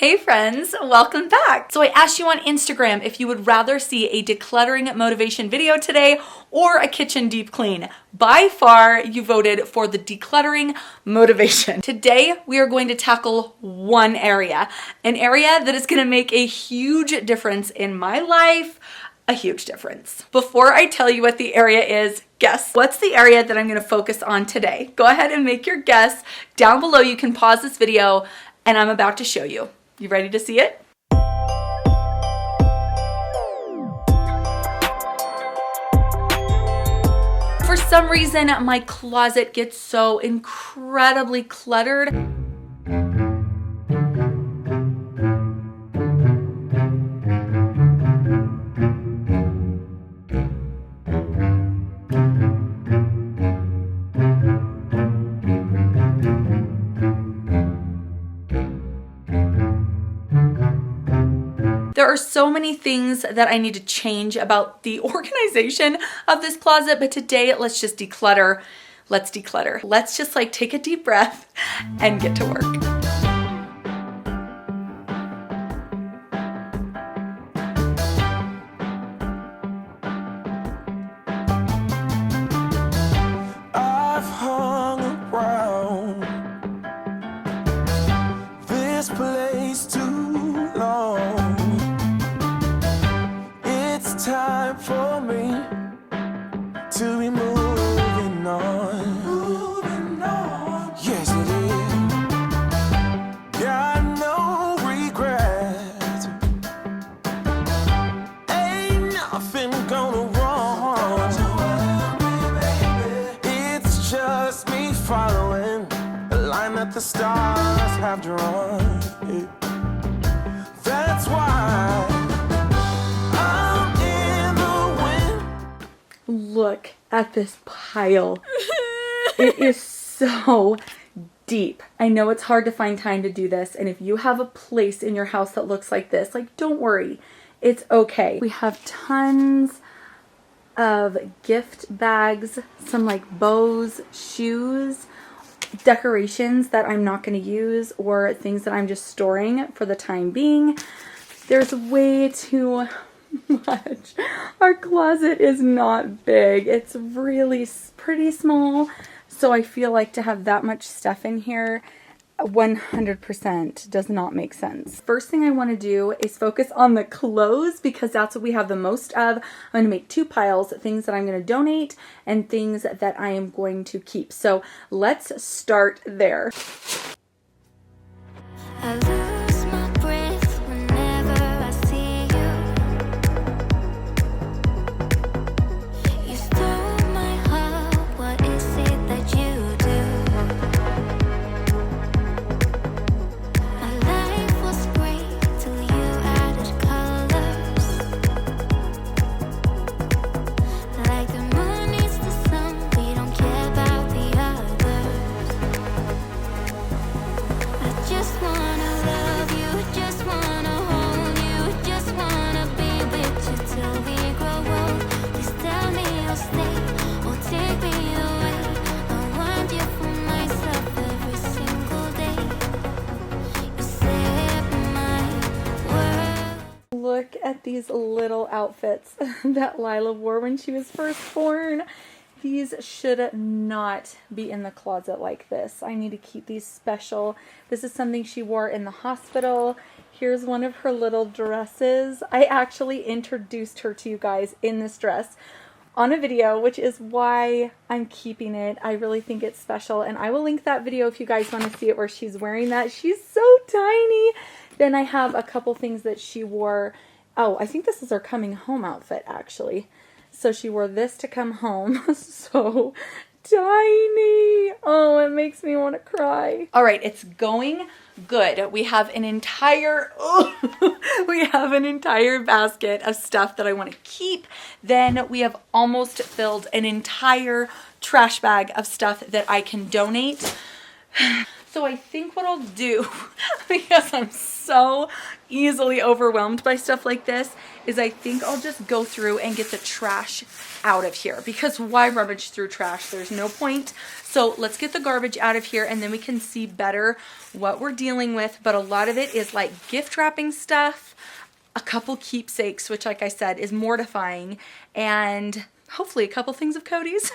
Hey friends, welcome back. So I asked you on Instagram if you would rather see a decluttering motivation video today or a kitchen deep clean. By far, you voted for the decluttering motivation. Today, we are going to tackle one area, an area that is gonna make a huge difference in my life, a huge difference. Before I tell you what the area is, guess what's the area that I'm gonna focus on today? Go ahead and make your guess. Down below, you can pause this video and I'm about to show you. You ready to see it? For some reason, my closet gets so incredibly cluttered. There are so many things that I need to change about the organization of this closet, but today let's just declutter. Let's declutter. Let's just like take a deep breath and get to work. I've hung around this place too long. It's time for me to be moving on. Moving on. Yes, it is. Got no regret. Ain't nothing gonna wrong. It's just me following the line that the stars have drawn. That's why Look at this pile. It is so deep. I know it's hard to find time to do this, and if you have a place in your house that looks like this, like, don't worry, it's okay. We have tons of gift bags, some like bows, shoes, decorations that I'm not going to use, or things that I'm just storing for the time being. There's way too much. Our closet is not big. It's really pretty small. So I feel like to have that much stuff in here 100% does not make sense. First thing I want to do is focus on the clothes because that's what we have the most of. I'm going to make two piles, things that I'm going to donate and things that I am going to keep. So let's start there. Look at these little outfits that Lila wore when she was first born. These should not be in the closet like this. I need to keep these special. This is something she wore in the hospital. Here's one of her little dresses. I actually introduced her to you guys in this dress on a video, which is why I'm keeping it. I really think it's special, and I will link that video if you guys want to see it where she's wearing that. She's so tiny. Then I have a couple things that she wore. Oh, I think this is her coming home outfit, actually. So she wore this to come home. So tiny. Oh, it makes me want to cry. All right, it's going good. We have an entire basket of stuff that I want to keep. Then we have almost filled an entire trash bag of stuff that I can donate. So I think what I'll do, because I'm so easily overwhelmed by stuff like this, is I think I'll just go through and get the trash out of here, because why rummage through trash? There's no point. So let's get the garbage out of here and then we can see better what we're dealing with. But a lot of it is like gift wrapping stuff, a couple keepsakes, which like I said is mortifying, and hopefully a couple things of Cody's.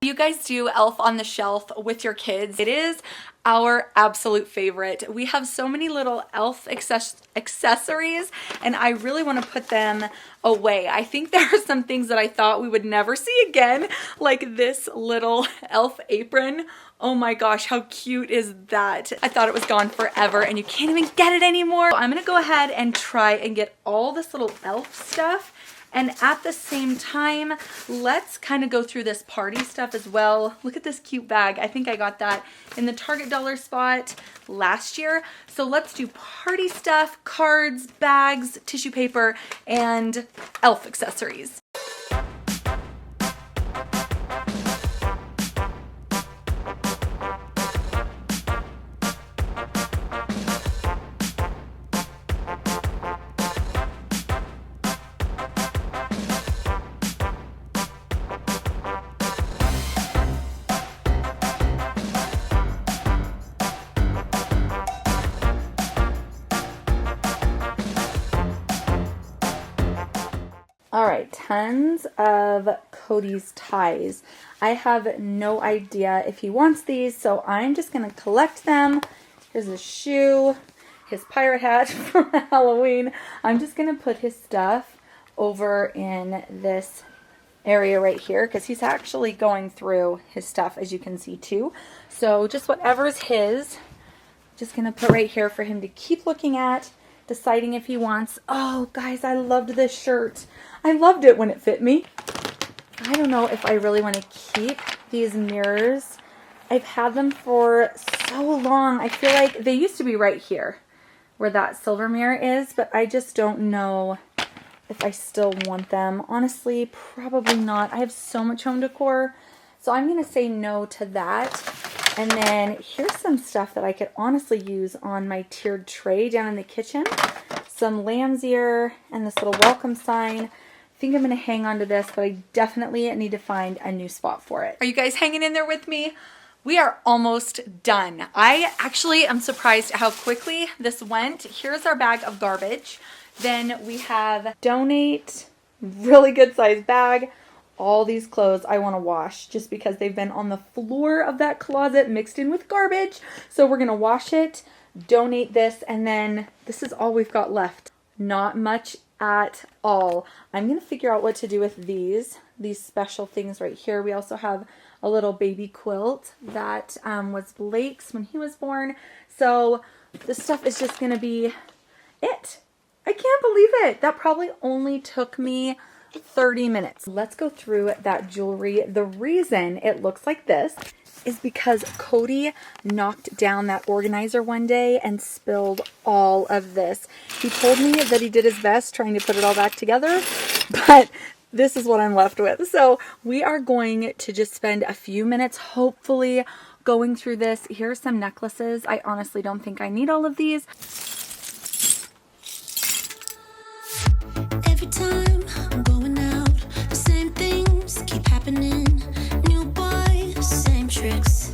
You guys do Elf on the Shelf with your kids? It is our absolute favorite. We have so many little elf accessories and I really want to put them away. I think there are some things that I thought we would never see again, like this little elf apron. Oh my gosh, how cute is that? I thought it was gone forever and you can't even get it anymore. So I'm gonna go ahead and try and get all this little elf stuff. And at the same time, let's kind of go through this party stuff as well. Look at this cute bag. I think I got that in the Target dollar spot last year. So let's do party stuff, cards, bags, tissue paper, and elf accessories. All right, tons of Cody's ties. I have no idea if he wants these, so I'm just gonna collect them. Here's his shoe, his pirate hat from Halloween. I'm just gonna put his stuff over in this area right here because he's actually going through his stuff, as you can see too. So just whatever's his, just gonna put right here for him to keep looking at, deciding if he wants. Oh guys, I loved this shirt. I loved it when it fit me. I don't know if I really want to keep these mirrors. I've had them for so long. I feel like they used to be right here where that silver mirror is, but I just don't know if I still want them. Honestly, probably not. I have so much home decor, so I'm going to say no to that. And then here's some stuff that I could honestly use on my tiered tray down in the kitchen. Some lamb's ear and this little welcome sign. I think I'm going to hang on to this, but I definitely need to find a new spot for it. Are you guys hanging in there with me? We are almost done. I actually am surprised at how quickly this went. Here's our bag of garbage. Then we have donate, really good size bag. All these clothes I want to wash just because they've been on the floor of that closet mixed in with garbage. So we're going to wash it, donate this, and then this is all we've got left. Not much at all. I'm going to figure out what to do with these special things right here. We also have a little baby quilt that was Blake's when he was born. So this stuff is just going to be it. I can't believe it. That probably only took me 30 minutes. Let's go through that jewelry. The reason it looks like this is because Cody knocked down that organizer one day and spilled all of this. He told me that he did his best trying to put it all back together, but this is what I'm left with. So we are going to just spend a few minutes, hopefully, going through this. Here are some necklaces. I honestly don't think I need all of these. Every time I'm going out, the same things keep happening. New boy, same tricks.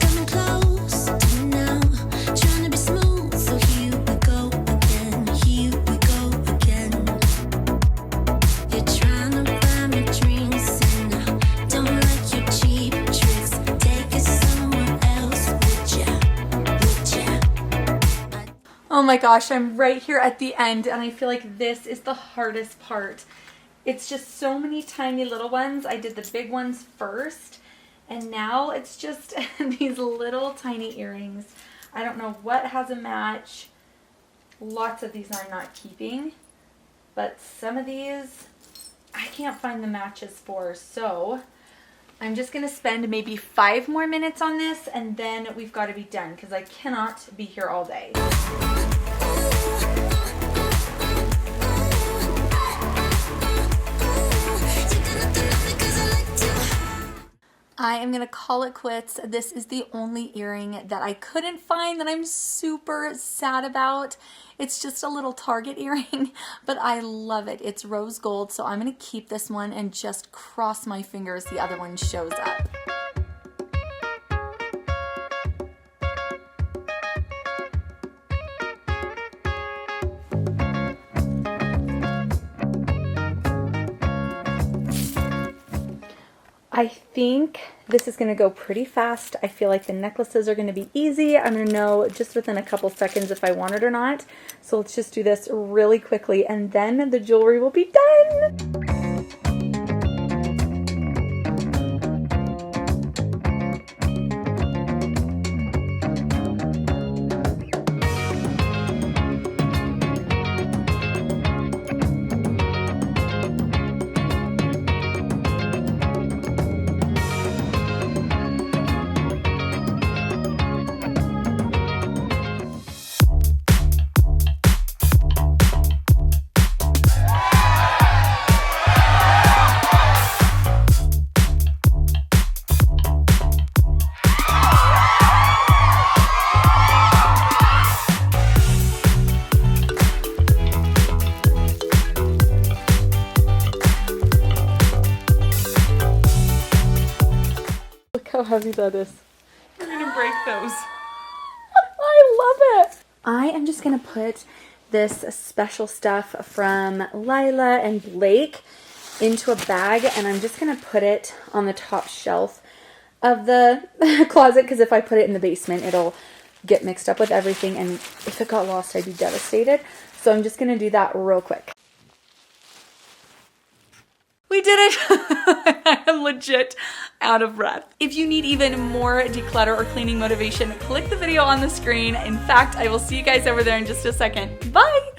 Coming close to me now, trying to be smooth. So here we go again, here we go again. You're trying to buy me drinks and I don't like your cheap tricks. Take it somewhere else, would ya? Oh my gosh, I'm right here at the end and I feel like this is the hardest part. It's just so many tiny little ones. I did the big ones first And now it's just these little tiny earrings. I don't know what has a match. Lots of these are not keeping, but some of these I can't find the matches for, so I'm just gonna spend maybe 5 more minutes on this and then we've got to be done because I cannot be here all day. I am gonna call it quits. This is the only earring that I couldn't find that I'm super sad about. It's just a little Target earring, but I love it. It's rose gold, so I'm gonna keep this one and just cross my fingers the other one shows up. I think this is going to go pretty fast. I feel like the necklaces are going to be easy. I'm going to know just within a couple seconds if I want it or not. So let's just do this really quickly and then the jewelry will be done. How heavy that is. You're gonna break those. I love it. I am just gonna put this special stuff from Lila and Blake into a bag and I'm just gonna put it on the top shelf of the closet because if I put it in the basement it'll get mixed up with everything and if it got lost I'd be devastated. So I'm just gonna do that real quick. We did it! I am legit out of breath. If you need even more declutter or cleaning motivation, click the video on the screen. In fact, I will see you guys over there in just a second. Bye!